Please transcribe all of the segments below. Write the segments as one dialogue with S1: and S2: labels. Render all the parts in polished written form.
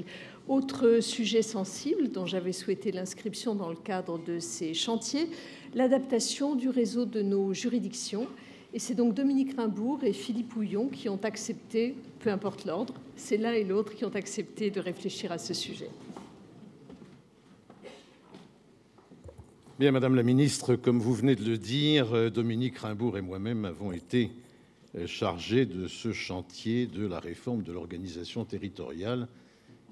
S1: possible. Autre sujet sensible dont j'avais souhaité l'inscription dans le cadre de ces chantiers, l'adaptation du réseau de nos juridictions. Et c'est donc Dominique Raimbourg et Philippe Houillon qui ont accepté, peu importe l'ordre, c'est l'un et l'autre qui ont accepté de réfléchir à ce sujet.
S2: Bien, Madame la Ministre, comme vous venez de le dire, Dominique Raimbourg et moi-même avons été chargés de ce chantier de la réforme de l'organisation territoriale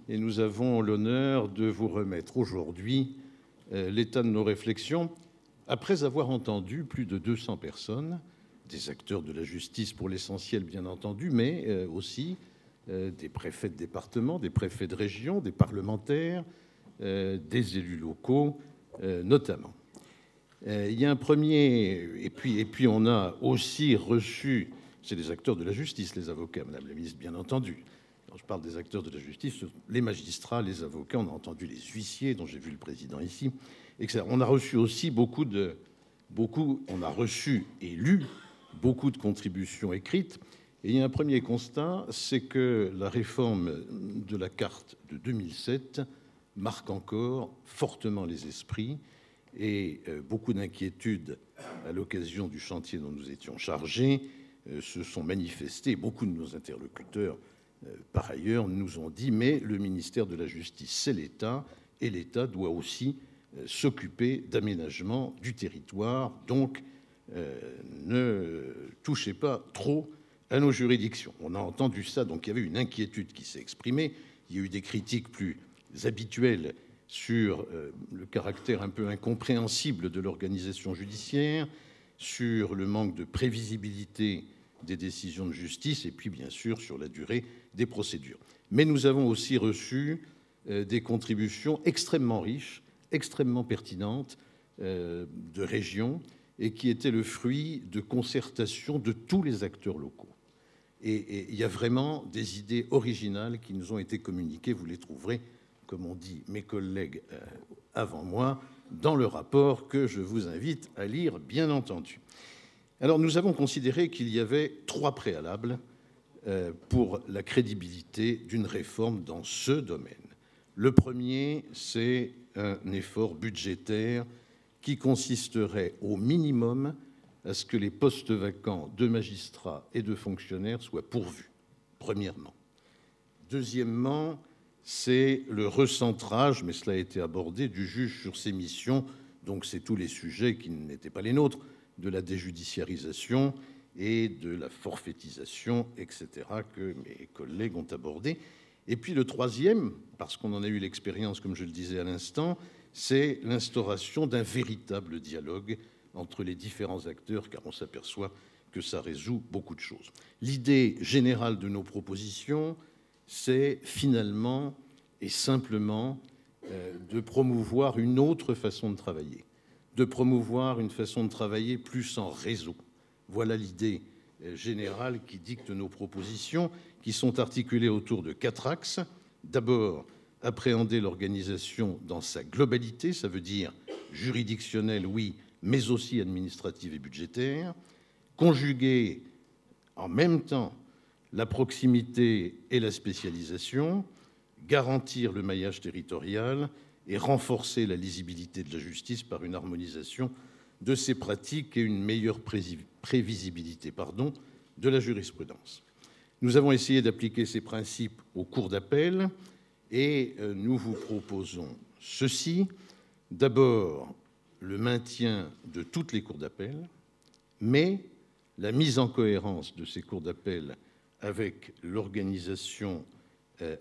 S2: et nous avons l'honneur de vous remettre aujourd'hui l'état de nos réflexions après avoir entendu plus de 200 personnes, des acteurs de la justice pour l'essentiel bien entendu, mais aussi des préfets de département, des préfets de région, des parlementaires, des élus locaux notamment. Il y a un premier, et puis on a aussi reçu, c'est les acteurs de la justice, les avocats, Madame la Ministre, bien entendu. Quand je parle des acteurs de la justice, les magistrats, les avocats, on a entendu les huissiers, dont j'ai vu le président ici, etc. On a reçu aussi on a reçu et lu beaucoup de contributions écrites. Et il y a un premier constat, c'est que la réforme de la carte de 2007 marque encore fortement les esprits et beaucoup d'inquiétudes à l'occasion du chantier dont nous étions chargés se sont manifestées. Beaucoup de nos interlocuteurs, par ailleurs, nous ont dit « mais le ministère de la Justice, c'est l'État, et l'État doit aussi s'occuper d'aménagement du territoire, donc ne touchez pas trop à nos juridictions ». On a entendu ça, donc il y avait une inquiétude qui s'est exprimée. Il y a eu des critiques plus habituelles sur le caractère un peu incompréhensible de l'organisation judiciaire, sur le manque de prévisibilité des décisions de justice et puis, bien sûr, sur la durée des procédures. Mais nous avons aussi reçu des contributions extrêmement riches, extrêmement pertinentes de régions et qui étaient le fruit de concertations de tous les acteurs locaux. Et il y a vraiment des idées originales qui nous ont été communiquées. Vous les trouverez, comme ont dit mes collègues avant moi, dans le rapport que je vous invite à lire, bien entendu. Alors, nous avons considéré qu'il y avait 3 préalables pour la crédibilité d'une réforme dans ce domaine. Le premier, c'est un effort budgétaire qui consisterait au minimum à ce que les postes vacants de magistrats et de fonctionnaires soient pourvus, premièrement. Deuxièmement, c'est le recentrage, mais cela a été abordé, du juge sur ses missions, donc c'est tous les sujets qui n'étaient pas les nôtres, de la déjudiciarisation et de la forfaitisation, etc., que mes collègues ont abordé. Et puis le troisième, parce qu'on en a eu l'expérience, comme je le disais à l'instant, c'est l'instauration d'un véritable dialogue entre les différents acteurs, car on s'aperçoit que ça résout beaucoup de choses. L'idée générale de nos propositions, c'est finalement et simplement de promouvoir une autre façon de travailler, de promouvoir une façon de travailler plus en réseau. Voilà l'idée générale qui dicte nos propositions, qui sont articulées autour de 4 axes. D'abord, appréhender l'organisation dans sa globalité, ça veut dire juridictionnelle, oui, mais aussi administrative et budgétaire. Conjuguer en même temps la proximité et la spécialisation, garantir le maillage territorial et renforcer la lisibilité de la justice par une harmonisation de ses pratiques et une meilleure prévisibilité de la jurisprudence. Nous avons essayé d'appliquer ces principes aux cours d'appel et nous vous proposons ceci. D'abord, le maintien de toutes les cours d'appel, mais la mise en cohérence de ces cours d'appel avec l'organisation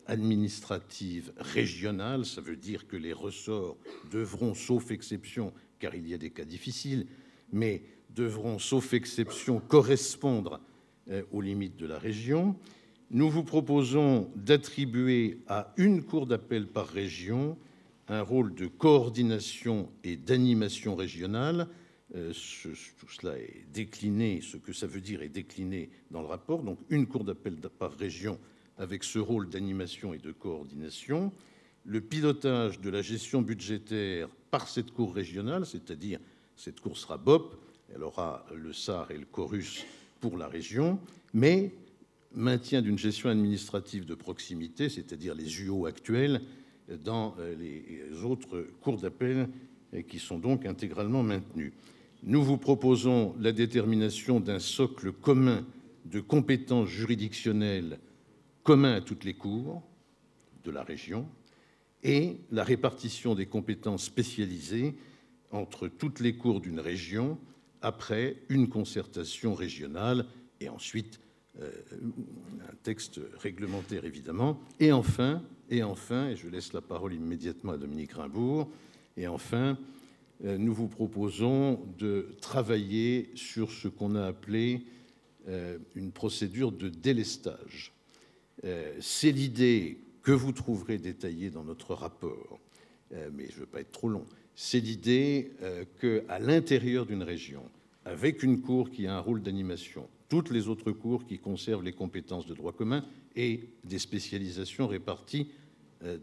S2: administrative régionale. Ça veut dire que les ressorts devront, sauf exception, car il y a des cas difficiles, mais devront, sauf exception, correspondre aux limites de la région. Nous vous proposons d'attribuer à une cour d'appel par région un rôle de coordination et d'animation régionale. Tout cela est décliné, ce que ça veut dire est décliné dans le rapport. Donc une cour d'appel par région avec ce rôle d'animation et de coordination. Le pilotage de la gestion budgétaire par cette cour régionale, c'est-à-dire cette cour sera BOP, elle aura le SAR et le CORUS pour la région, mais maintien d'une gestion administrative de proximité, c'est-à-dire les UO actuels, dans les autres cours d'appel qui sont donc intégralement maintenus. Nous vous proposons la détermination d'un socle commun de compétences juridictionnelles commun à toutes les cours de la région et la répartition des compétences spécialisées entre toutes les cours d'une région après une concertation régionale et ensuite un texte réglementaire évidemment. Et enfin, et je laisse la parole immédiatement à Dominique Raimbourg, et enfin, nous vous proposons de travailler sur ce qu'on a appelé une procédure de délestage. C'est l'idée que vous trouverez détaillée dans notre rapport, mais je ne veux pas être trop long. C'est l'idée qu'à l'intérieur d'une région, avec une cour qui a un rôle d'animation, toutes les autres cours qui conservent les compétences de droit commun et des spécialisations réparties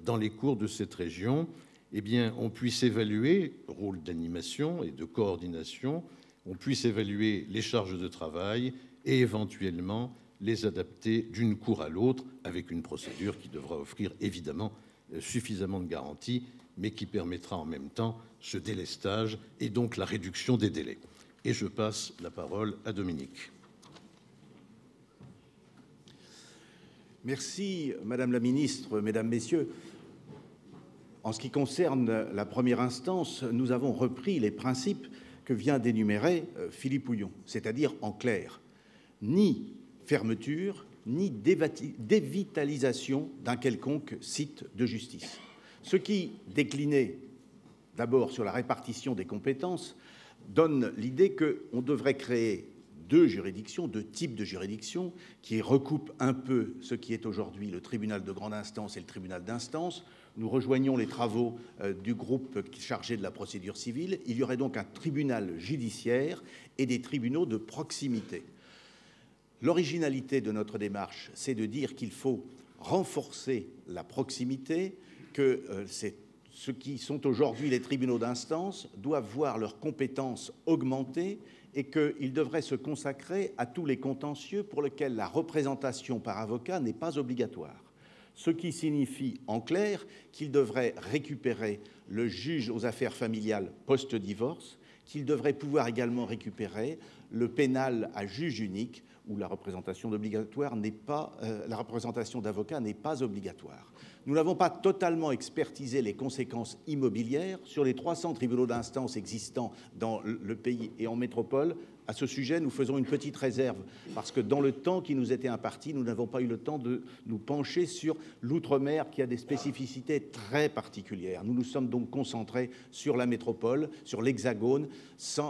S2: dans les cours de cette région, eh bien, on puisse évaluer, rôle d'animation et de coordination, on puisse évaluer les charges de travail et éventuellement les adapter d'une cour à l'autre avec une procédure qui devra offrir évidemment suffisamment de garanties, mais qui permettra en même temps ce délestage et donc la réduction des délais. Et je passe la parole à Dominique.
S3: Merci, Madame la Ministre, Mesdames, Messieurs. En ce qui concerne la première instance, nous avons repris les principes que vient d'énumérer Philippe Houillon, c'est-à-dire en clair, ni fermeture, ni dévitalisation d'un quelconque site de justice. Ce qui, décliné d'abord sur la répartition des compétences, donne l'idée qu'on devrait créer deux types de juridictions qui recoupent un peu ce qui est aujourd'hui le tribunal de grande instance et le tribunal d'instance. Nous rejoignons les travaux du groupe chargé de la procédure civile. Il y aurait donc un tribunal judiciaire et des tribunaux de proximité. L'originalité de notre démarche, c'est de dire qu'il faut renforcer la proximité, que ceux qui sont aujourd'hui les tribunaux d'instance doivent voir leurs compétences augmenter et qu'ils devraient se consacrer à tous les contentieux pour lesquels la représentation par avocat n'est pas obligatoire. Ce qui signifie en clair qu'ils devraient récupérer le juge aux affaires familiales post-divorce, qu'ils devraient pouvoir également récupérer le pénal à juge unique, où la représentation d'avocat n'est pas obligatoire. Nous n'avons pas totalement expertisé les conséquences immobilières sur les 300 tribunaux d'instance existants dans le pays et en métropole. À ce sujet, nous faisons une petite réserve, parce que dans le temps qui nous était imparti, nous n'avons pas eu le temps de nous pencher sur l'outre-mer qui a des spécificités très particulières. Nous nous sommes donc concentrés sur la métropole, sur l'Hexagone,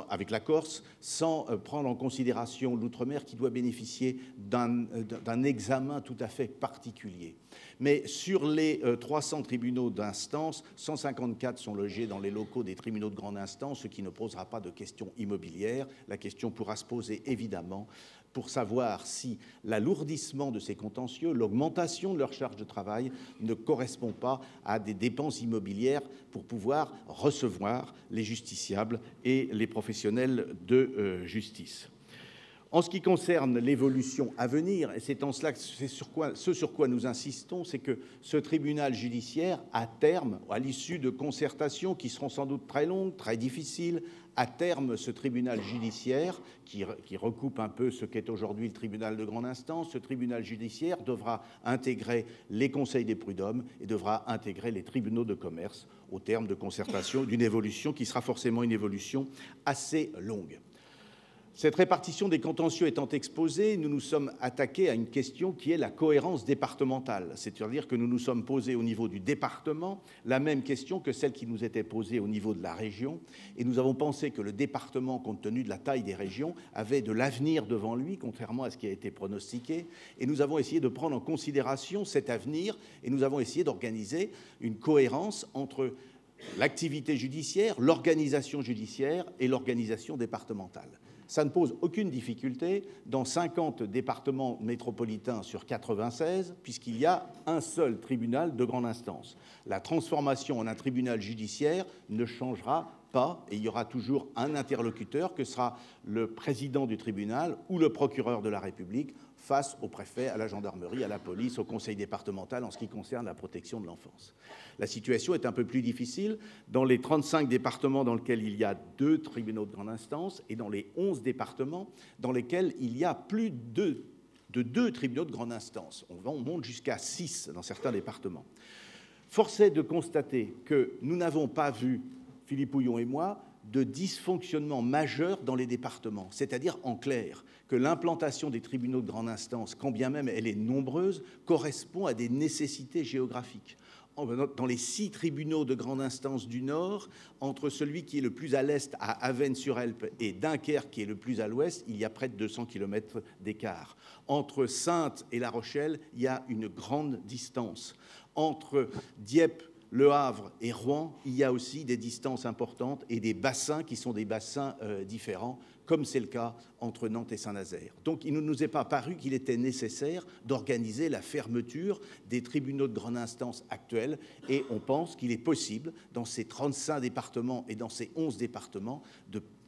S3: avec la Corse, sans prendre en considération l'outre-mer qui doit bénéficier d'un examen tout à fait particulier. Mais sur les 300 tribunaux d'instance, 154 sont logés dans les locaux des tribunaux de grande instance, ce qui ne posera pas de question immobilière. La question pourra se poser évidemment pour savoir si l'alourdissement de ces contentieux, l'augmentation de leur charge de travail ne correspond pas à des dépenses immobilières pour pouvoir recevoir les justiciables et les professionnels de justice. En ce qui concerne l'évolution à venir, et c'est en cela que ce sur quoi nous insistons, c'est que ce tribunal judiciaire, à terme, à l'issue de concertations qui seront sans doute très longues, très difficiles, à terme, ce tribunal judiciaire, qui recoupe un peu ce qu'est aujourd'hui le tribunal de grande instance, ce tribunal judiciaire devra intégrer les conseils des prud'hommes et devra intégrer les tribunaux de commerce au terme de concertation, d'une évolution qui sera forcément une évolution assez longue. Cette répartition des contentieux étant exposée, nous nous sommes attaqués à une question qui est la cohérence départementale. C'est-à-dire que nous nous sommes posés au niveau du département la même question que celle qui nous était posée au niveau de la région. Et nous avons pensé que le département, compte tenu de la taille des régions, avait de l'avenir devant lui, contrairement à ce qui a été pronostiqué. Et nous avons essayé de prendre en considération cet avenir et nous avons essayé d'organiser une cohérence entre l'activité judiciaire, l'organisation judiciaire et l'organisation départementale. Ça ne pose aucune difficulté dans 50 départements métropolitains sur 96, puisqu'il y a un seul tribunal de grande instance. La transformation en un tribunal judiciaire ne changera pas, et il y aura toujours un interlocuteur que sera le président du tribunal ou le procureur de la République face au préfet, à la gendarmerie, à la police, au conseil départemental en ce qui concerne la protection de l'enfance. La situation est un peu plus difficile dans les 35 départements dans lesquels il y a 2 tribunaux de grande instance et dans les 11 départements dans lesquels il y a plus de 2 tribunaux de grande instance. On monte jusqu'à 6 dans certains départements. Force est de constater que nous n'avons pas vu, Philippe Houillon et moi, de dysfonctionnement majeur dans les départements. C'est-à-dire, en clair, que l'implantation des tribunaux de grande instance, quand bien même elle est nombreuse, correspond à des nécessités géographiques. Dans les 6 tribunaux de grande instance du Nord, entre celui qui est le plus à l'est, à Avesnes-sur-Helpe, et Dunkerque, qui est le plus à l'ouest, il y a près de 200 km d'écart. Entre Saintes et La Rochelle, il y a une grande distance. Entre Dieppe, Le Havre et Rouen, il y a aussi des distances importantes et des bassins qui sont des bassins différents, comme c'est le cas entre Nantes et Saint-Nazaire. Donc il ne nous est pas paru qu'il était nécessaire d'organiser la fermeture des tribunaux de grande instance actuels, et on pense qu'il est possible, dans ces 35 départements et dans ces 11 départements,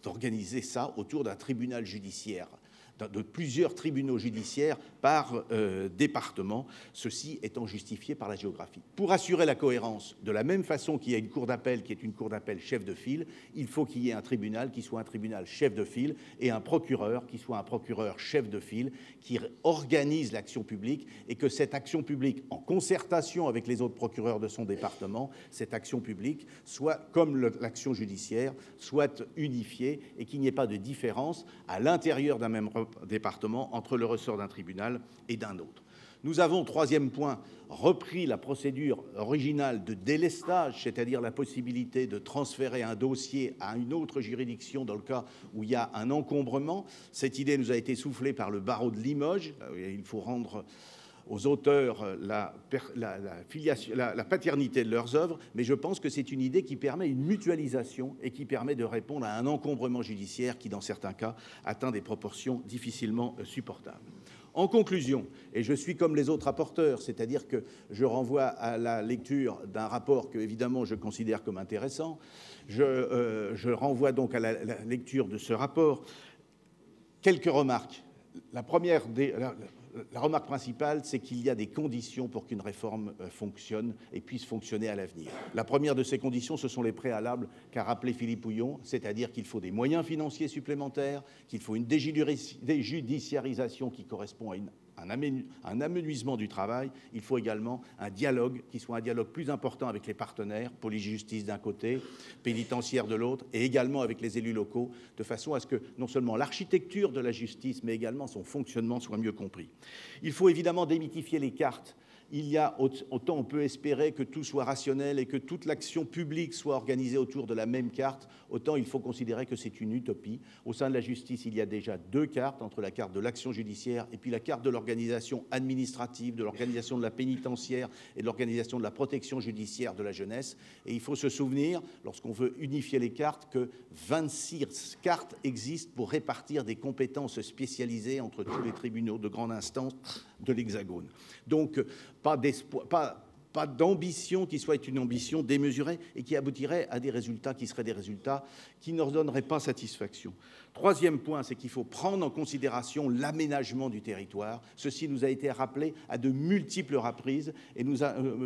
S3: d'organiser ça autour d'un tribunal judiciaire, de plusieurs tribunaux judiciaires par département, ceci étant justifié par la géographie. Pour assurer la cohérence, de la même façon qu'il y a une cour d'appel qui est une cour d'appel chef de file, il faut qu'il y ait un tribunal qui soit un tribunal chef de file et un procureur qui soit un procureur chef de file qui organise l'action publique, et que cette action publique, en concertation avec les autres procureurs de son département, cette action publique soit, comme l'action judiciaire, soit unifiée et qu'il n'y ait pas de différence à l'intérieur d'un même département entre le ressort d'un tribunal et d'un autre. Nous avons, troisième point, repris la procédure originale de délestage, c'est-à-dire la possibilité de transférer un dossier à une autre juridiction dans le cas où il y a un encombrement. Cette idée nous a été soufflée par le barreau de Limoges. Il faut rendre aux auteurs la paternité de leurs œuvres, mais je pense que c'est une idée qui permet une mutualisation et qui permet de répondre à un encombrement judiciaire qui, dans certains cas, atteint des proportions difficilement supportables. En conclusion, et je suis comme les autres rapporteurs, c'est-à-dire que je renvoie à la lecture d'un rapport que, évidemment, je considère comme intéressant, je renvoie donc à la lecture de ce rapport. Quelques remarques. La remarque principale, c'est qu'il y a des conditions pour qu'une réforme fonctionne et puisse fonctionner à l'avenir. La première de ces conditions, ce sont les préalables qu'a rappelé Philippe Houillon, c'est-à-dire qu'il faut des moyens financiers supplémentaires, qu'il faut une déjudiciarisation qui correspond à un amenuisement du travail. Il faut également un dialogue qui soit un dialogue plus important avec les partenaires, police-justice d'un côté, pénitentiaire de l'autre, et également avec les élus locaux, de façon à ce que non seulement l'architecture de la justice, mais également son fonctionnement soit mieux compris. Il faut évidemment démythifier les cartes. Il y a autant on peut espérer que tout soit rationnel et que toute l'action publique soit organisée autour de la même carte, autant il faut considérer que c'est une utopie. Au sein de la justice, il y a déjà 2 cartes, entre la carte de l'action judiciaire et puis la carte de l'organisation administrative, de l'organisation de la pénitentiaire et de l'organisation de la protection judiciaire de la jeunesse. Et il faut se souvenir, lorsqu'on veut unifier les cartes, que 26 cartes existent pour répartir des compétences spécialisées entre tous les tribunaux de grande instance de l'Hexagone. Donc, pas d'ambition qui soit une ambition démesurée et qui aboutirait à des résultats qui seraient des résultats qui ne leur donneraient pas satisfaction. Troisième point, c'est qu'il faut prendre en considération l'aménagement du territoire. Ceci nous a été rappelé à de multiples reprises et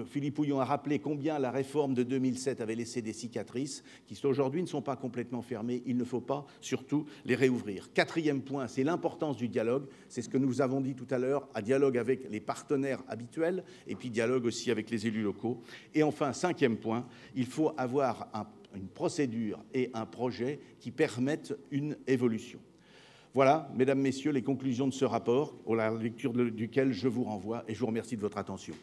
S3: Philippe Houillon a rappelé combien la réforme de 2007 avait laissé des cicatrices qui aujourd'hui ne sont pas complètement fermées. Il ne faut pas surtout les réouvrir. Quatrième point, c'est l'importance du dialogue. C'est ce que nous avons dit tout à l'heure, un dialogue avec les partenaires habituels et puis dialogue aussi avec les élus locaux. Et enfin, cinquième point, il faut avoir une procédure et un projet qui permettent une évolution. Voilà, mesdames, messieurs, les conclusions de ce rapport, à la lecture duquel je vous renvoie et je vous remercie de votre attention.